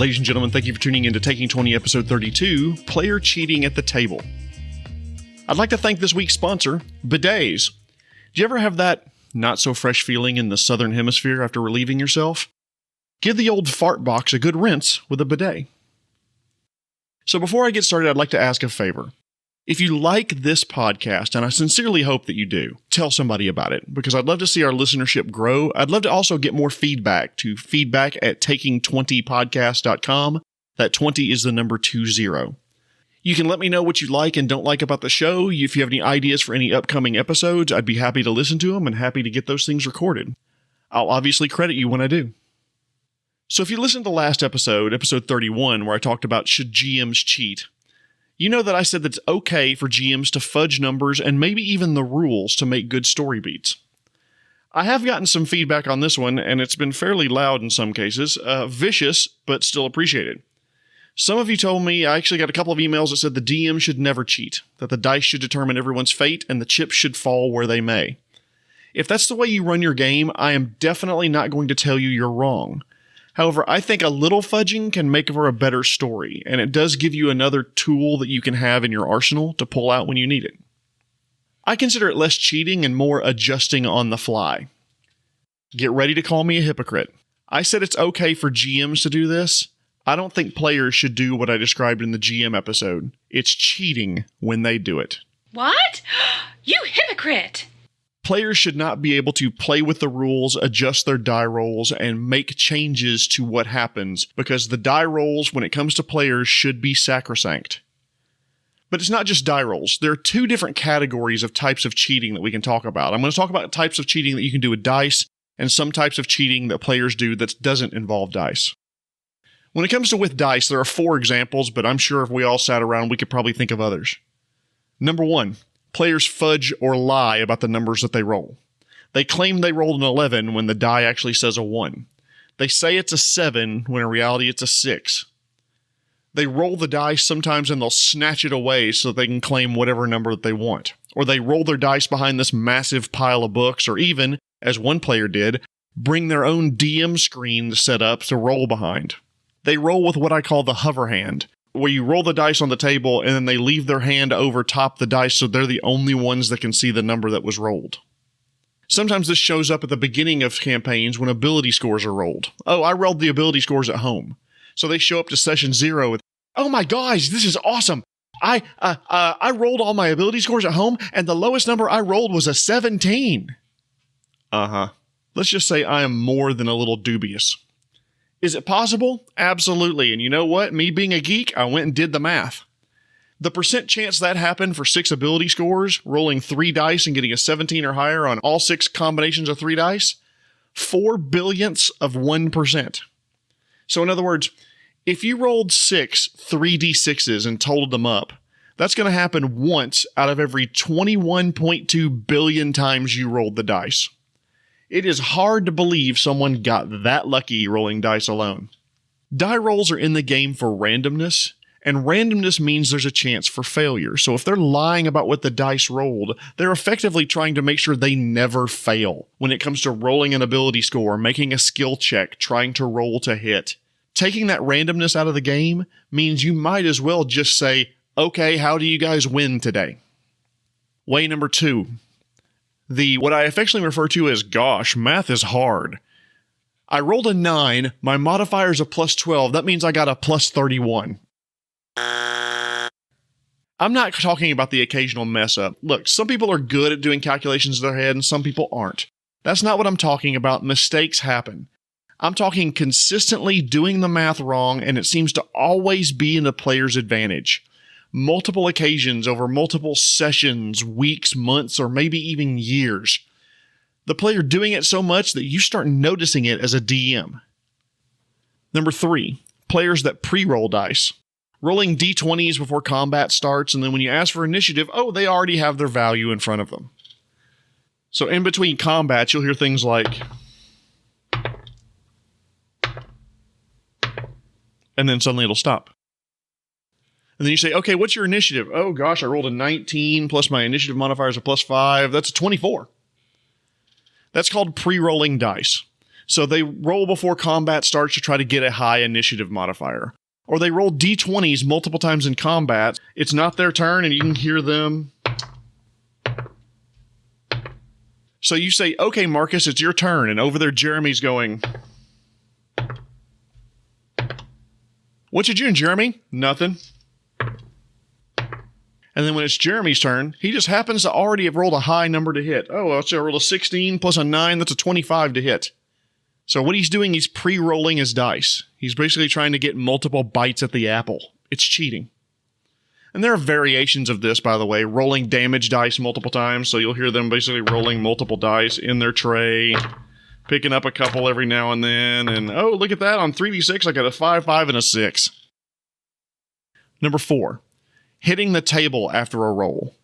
Ladies and gentlemen, thank you for tuning in to Taking 20 Episode 32, Player Cheating at the Table. I'd like to thank this week's sponsor, bidets. Do you ever have that not-so-fresh feeling in the southern hemisphere after relieving yourself? Give the old fart box a good rinse with a bidet. So before I get started, I'd like to ask a favor. If you like this podcast, and I sincerely hope that you do, tell somebody about it, because I'd love to see our listenership grow. I'd love to also get more feedback to feedback@taking20podcast.com. That 20 is the number 20. You can let me know what you like and don't like about the show. If you have any ideas for any upcoming episodes, I'd be happy to listen to them and happy to get those things recorded. I'll obviously credit you when I do. So if you listened to last episode, episode 31, where I talked about should GMs cheat, you know that I said that it's okay for GMs to fudge numbers and maybe even the rules to make good story beats. I have gotten some feedback on this one, and it's been fairly loud in some cases, vicious, but still appreciated. Some of you told me, I actually got a couple of emails that said the DM should never cheat, that the dice should determine everyone's fate, and the chips should fall where they may. If that's the way you run your game, I am definitely not going to tell you you're wrong. However, I think a little fudging can make for a better story, and it does give you another tool that you can have in your arsenal to pull out when you need it. I consider it less cheating and more adjusting on the fly. Get ready to call me a hypocrite. I said it's okay for GMs to do this. I don't think players should do what I described in the GM episode. It's cheating when they do it. What? You hypocrite! Players should not be able to play with the rules, adjust their die rolls, and make changes to what happens, because the die rolls, when it comes to players, should be sacrosanct. But it's not just die rolls. There are two different categories of types of cheating that we can talk about. I'm going to talk about types of cheating that you can do with dice, and some types of cheating that players do that doesn't involve dice. When it comes to with dice, there are 4 examples, but I'm sure if we all sat around, we could probably think of others. Number 1. Players fudge or lie about the numbers that they roll. They claim they rolled an 11 when the die actually says a 1. They say it's a 7 when in reality it's a 6. They roll the dice sometimes and they'll snatch it away so they can claim whatever number that they want. Or they roll their dice behind this massive pile of books, or even, as one player did, bring their own DM screen set up to roll behind. They roll with what I call the hover hand, where you roll the dice on the table and then they leave their hand over top the dice so they're the only ones that can see the number that was rolled. Sometimes this shows up at the beginning of campaigns when ability scores are rolled. Oh, I rolled the ability scores at home. So they show up to session 0 with, oh my gosh, this is awesome. I rolled all my ability scores at home and the lowest number I rolled was a 17. Let's just say I am more than a little dubious. Is it possible? Absolutely. And you know what? Me being a geek, I went and did the math. The percent chance that happened for 6 ability scores, rolling 3 dice and getting a 17 or higher on all 6 combinations of 3 dice, 4 billionths of 1%. So in other words, if you rolled 6 3d6s and totaled them up, that's going to happen once out of every 21.2 billion times you rolled the dice. It is hard to believe someone got that lucky rolling dice alone. Die rolls are in the game for randomness, and randomness means there's a chance for failure. So if they're lying about what the dice rolled, they're effectively trying to make sure they never fail when it comes to rolling an ability score, making a skill check, trying to roll to hit. Taking that randomness out of the game means you might as well just say, okay, how do you guys win today? Way number 2. What I affectionately refer to as, gosh, math is hard. I rolled a 9, my modifier is a plus 12, that means I got a plus 31. I'm not talking about the occasional mess up. Look, some people are good at doing calculations in their head and some people aren't. That's not what I'm talking about. Mistakes happen. I'm talking consistently doing the math wrong, and it seems to always be in the player's advantage. Multiple occasions over multiple sessions, weeks, months, or maybe even years. The player doing it so much that you start noticing it as a DM. Number 3, players that pre-roll dice. Rolling d20s before combat starts, and then when you ask for initiative, oh, they already have their value in front of them. So in between combats, you'll hear things like, and then suddenly it'll stop. And then you say, okay, what's your initiative? Oh gosh, I rolled a 19 plus my initiative modifier is a plus 5. That's a 24. That's called pre-rolling dice. So they roll before combat starts to try to get a high initiative modifier. Or they roll d20s multiple times in combat. It's not their turn and you can hear them. So you say, okay, Marcus, it's your turn. And over there, Jeremy's going, what you doing, Jeremy? Nothing. And then when it's Jeremy's turn, he just happens to already have rolled a high number to hit. Oh, well, so I rolled a 16 plus a 9. That's a 25 to hit. So what he's doing, he's pre-rolling his dice. He's basically trying to get multiple bites at the apple. It's cheating. And there are variations of this, by the way, rolling damage dice multiple times. So you'll hear them basically rolling multiple dice in their tray, picking up a couple every now and then. And, oh, look at that. On 3d6, I got a 5, 5, and a 6. Number 4, hitting the table after a roll.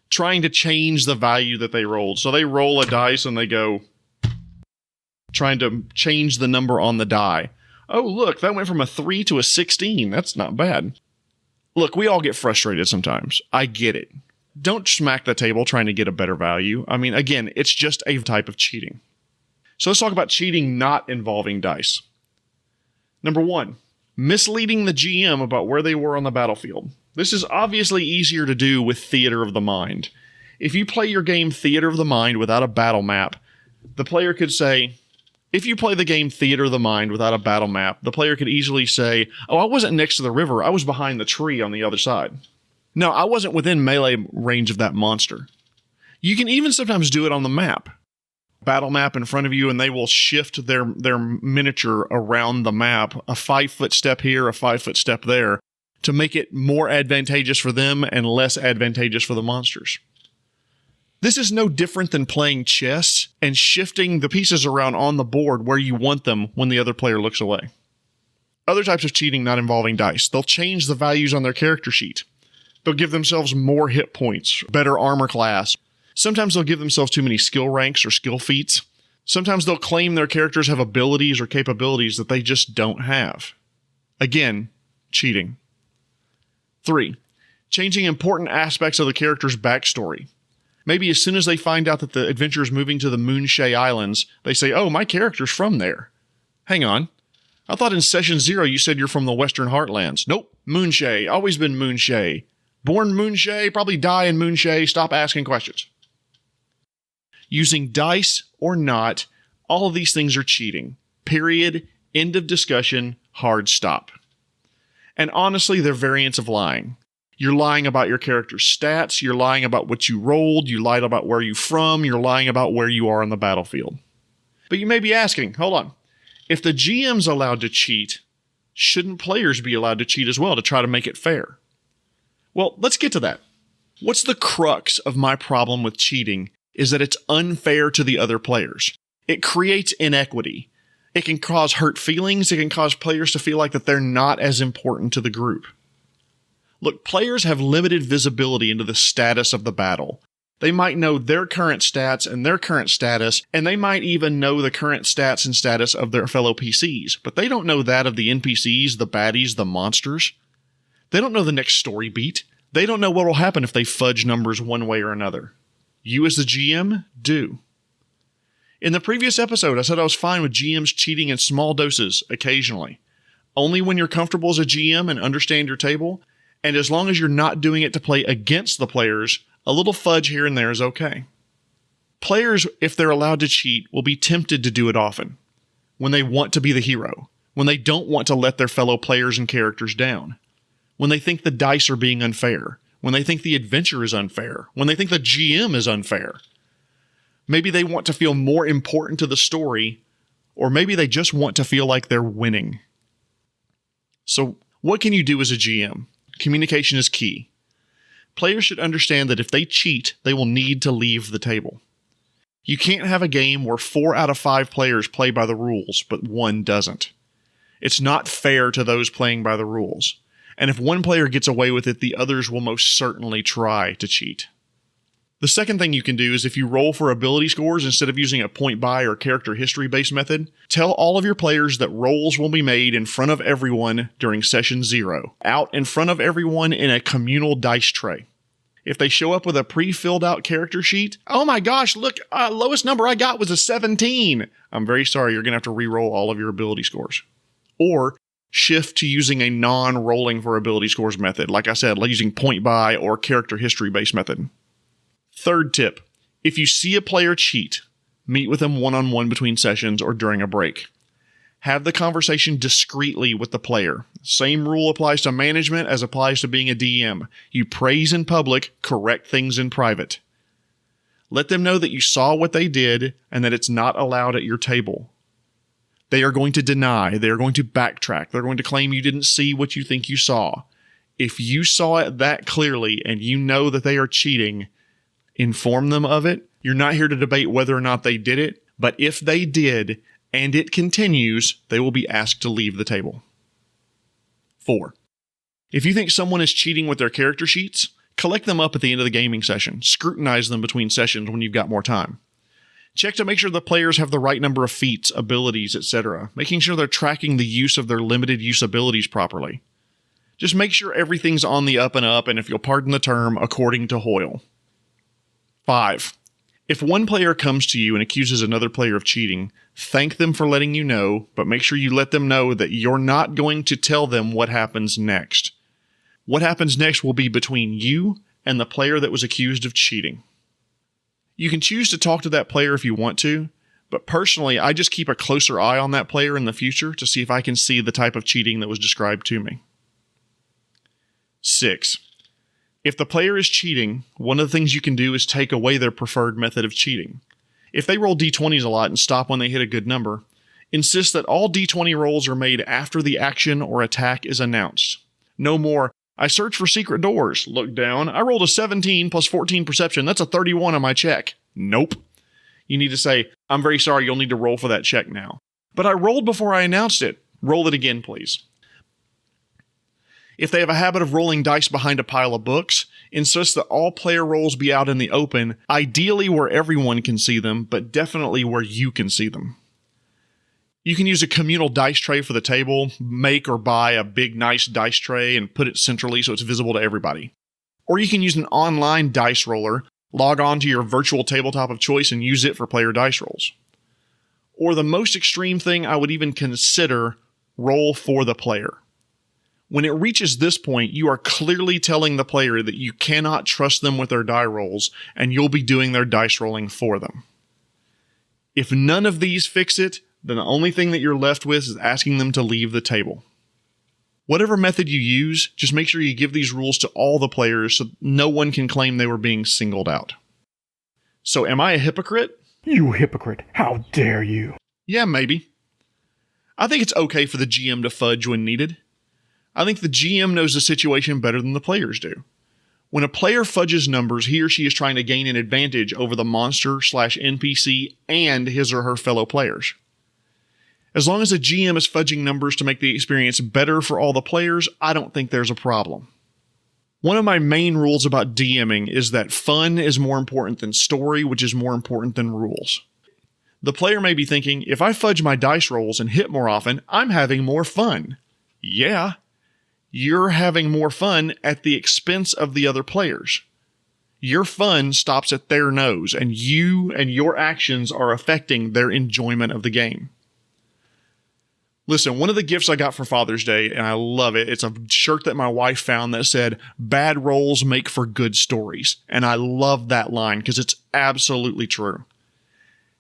Trying to change the value that they rolled. So they roll a dice and they go, trying to change the number on the die. Oh, look, that went from a 3 to a 16. That's not bad. Look, we all get frustrated sometimes. I get it. Don't smack the table trying to get a better value. I mean, again, it's just a type of cheating. So let's talk about cheating not involving dice. Number 1, misleading the GM about where they were on the battlefield. This is obviously easier to do with Theater of the Mind. If you play your game Theater of the Mind without a battle map, the player could say, if you play the game Theater of the Mind without a battle map, the player could easily say, oh, I wasn't next to the river, I was behind the tree on the other side. No, I wasn't within melee range of that monster. You can even sometimes do it on the map. Battle map in front of you, and they will shift their miniature around the map, a 5-foot step here, a 5-foot step there, to make it more advantageous for them and less advantageous for the monsters. This is no different than playing chess and shifting the pieces around on the board where you want them when the other player looks away. Other types of cheating not involving dice. They'll change the values on their character sheet. They'll give themselves more hit points, better armor class. Sometimes they'll give themselves too many skill ranks or skill feats. Sometimes they'll claim their characters have abilities or capabilities that they just don't have. Again, cheating. 3, changing important aspects of the character's backstory. Maybe as soon as they find out that the adventure is moving to the Moonshae Islands, they say, oh, my character's from there. Hang on. I thought in Session 0 you said you're from the Western Heartlands. Nope, Moonshae. Always been Moonshae. Born Moonshae, probably die in Moonshae. Stop asking questions. Using dice or not, all of these things are cheating. Period. End of discussion. Hard stop. And honestly, they're variants of lying. You're lying about your character's stats, you're lying about what you rolled, you lied about where you're from, you're lying about where you are on the battlefield. But you may be asking, hold on, if the GM's allowed to cheat, shouldn't players be allowed to cheat as well to try to make it fair? Well, let's get to that. What's the crux of my problem with cheating is that it's unfair to the other players. It creates inequity. It can cause hurt feelings, it can cause players to feel like that they're not as important to the group. Look, players have limited visibility into the status of the battle. They might know their current stats and their current status, and they might even know the current stats and status of their fellow PCs, but they don't know that of the NPCs, the baddies, the monsters. They don't know the next story beat. They don't know what will happen if they fudge numbers one way or another. You as the GM do. In the previous episode, I said I was fine with GMs cheating in small doses occasionally. Only when you're comfortable as a GM and understand your table, and as long as you're not doing it to play against the players, a little fudge here and there is okay. Players, if they're allowed to cheat, will be tempted to do it often. When they want to be the hero. When they don't want to let their fellow players and characters down. When they think the dice are being unfair. When they think the adventure is unfair. When they think the GM is unfair. Maybe they want to feel more important to the story, or maybe they just want to feel like they're winning. So, what can you do as a GM? Communication is key. Players should understand that if they cheat, they will need to leave the table. You can't have a game where 4 out of 5 players play by the rules, but 1 doesn't. It's not fair to those playing by the rules. And if one player gets away with it, the others will most certainly try to cheat. The second thing you can do is if you roll for ability scores instead of using a point buy or character history based method, tell all of your players that rolls will be made in front of everyone during session 0, out in front of everyone in a communal dice tray. If they show up with a pre-filled out character sheet, oh my gosh, look, lowest number I got was a 17. I'm very sorry, you're going to have to re-roll all of your ability scores. Or shift to using a non-rolling for ability scores method. Like I said, like using point buy or character history based method. Third tip, if you see a player cheat, meet with them one-on-one between sessions or during a break. Have the conversation discreetly with the player. Same rule applies to management as applies to being a DM. You praise in public, correct things in private. Let them know that you saw what they did and that it's not allowed at your table. They are going to deny. They are going to backtrack. They're going to claim you didn't see what you think you saw. If you saw it that clearly and you know that they are cheating, inform them of it. You're not here to debate whether or not they did it, but if they did, and it continues, they will be asked to leave the table. 4. If you think someone is cheating with their character sheets, collect them up at the end of the gaming session. Scrutinize them between sessions when you've got more time. Check to make sure the players have the right number of feats, abilities, etc., making sure they're tracking the use of their limited use abilities properly. Just make sure everything's on the up and up, and if you'll pardon the term, according to Hoyle. 5. If one player comes to you and accuses another player of cheating, thank them for letting you know, but make sure you let them know that you're not going to tell them what happens next. What happens next will be between you and the player that was accused of cheating. You can choose to talk to that player if you want to, but personally, I just keep a closer eye on that player in the future to see if I can see the type of cheating that was described to me. 6. If the player is cheating, one of the things you can do is take away their preferred method of cheating. If they roll d20s a lot and stop when they hit a good number, insist that all d20 rolls are made after the action or attack is announced. No more, I search for secret doors, look down, I rolled a 17 plus 14 perception, that's a 31 on my check. Nope. You need to say, I'm very sorry, you'll need to roll for that check now. But I rolled before I announced it. Roll it again, please. If they have a habit of rolling dice behind a pile of books, insist that all player rolls be out in the open, ideally where everyone can see them, but definitely where you can see them. You can use a communal dice tray for the table, make or buy a big nice dice tray and put it centrally so it's visible to everybody. Or you can use an online dice roller, log on to your virtual tabletop of choice and use it for player dice rolls. Or the most extreme thing I would even consider, roll for the player. When it reaches this point, you are clearly telling the player that you cannot trust them with their die rolls, and you'll be doing their dice rolling for them. If none of these fix it, then the only thing that you're left with is asking them to leave the table. Whatever method you use, just make sure you give these rules to all the players so no one can claim they were being singled out. So am I a hypocrite? You hypocrite, how dare you? Yeah, maybe. I think it's okay for the GM to fudge when needed. I think the GM knows the situation better than the players do. When a player fudges numbers, he or she is trying to gain an advantage over the monster/NPC and his or her fellow players. As long as the GM is fudging numbers to make the experience better for all the players, I don't think there's a problem. One of my main rules about DMing is that fun is more important than story, which is more important than rules. The player may be thinking, if I fudge my dice rolls and hit more often, I'm having more fun. Yeah. You're having more fun at the expense of the other players. Your fun stops at their nose, and you and your actions are affecting their enjoyment of the game. Listen, one of the gifts I got for Father's Day, and I love it, it's a shirt that my wife found that said, "Bad rolls make for good stories." And I love that line because it's absolutely true.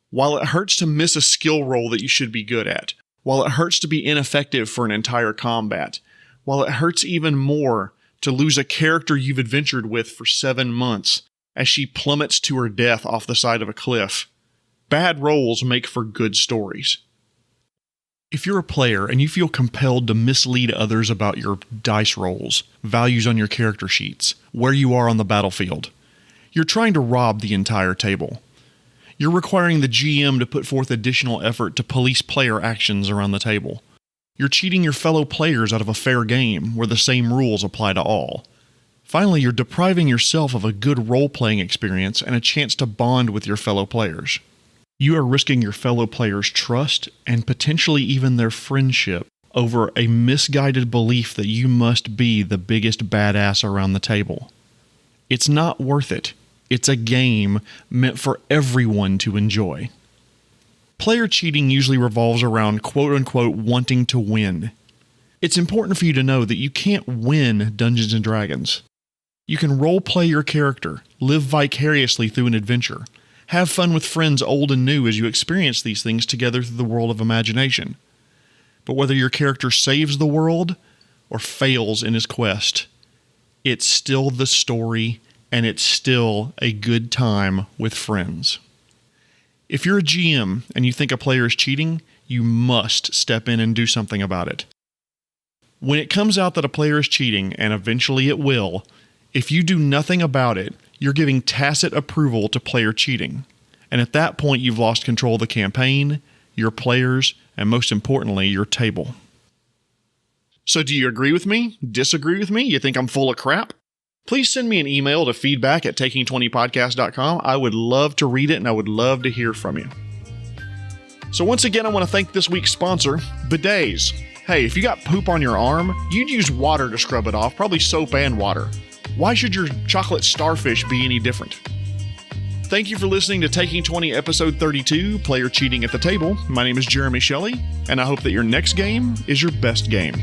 While it hurts to miss a skill roll that you should be good at, while it hurts to be ineffective for an entire combat, while it hurts even more to lose a character you've adventured with for 7 months as she plummets to her death off the side of a cliff, bad rolls make for good stories. If you're a player and you feel compelled to mislead others about your dice rolls, values on your character sheets, where you are on the battlefield, you're trying to rob the entire table. You're requiring the GM to put forth additional effort to police player actions around the table. You're cheating your fellow players out of a fair game where the same rules apply to all. Finally, you're depriving yourself of a good role-playing experience and a chance to bond with your fellow players. You are risking your fellow players' trust and potentially even their friendship over a misguided belief that you must be the biggest badass around the table. It's not worth it. It's a game meant for everyone to enjoy. Player cheating usually revolves around quote-unquote wanting to win. It's important for you to know that you can't win Dungeons & Dragons. You can role-play your character, live vicariously through an adventure, have fun with friends old and new as you experience these things together through the world of imagination. But whether your character saves the world or fails in his quest, it's still the story, and it's still a good time with friends. If you're a GM and you think a player is cheating, you must step in and do something about it. When it comes out that a player is cheating, and eventually it will, if you do nothing about it, you're giving tacit approval to player cheating. And at that point, you've lost control of the campaign, your players, and most importantly, your table. So do you agree with me? Disagree with me? You think I'm full of crap? Please send me an email to feedback@taking20podcast.com. I would love to read it, and I would love to hear from you. So once again, I want to thank this week's sponsor, bidets. Hey, if you got poop on your arm, you'd use water to scrub it off, probably soap and water. Why should your chocolate starfish be any different? Thank you for listening to Taking 20 Episode 32, Player Cheating at the Table. My name is Jeremy Shelley, and I hope that your next game is your best game.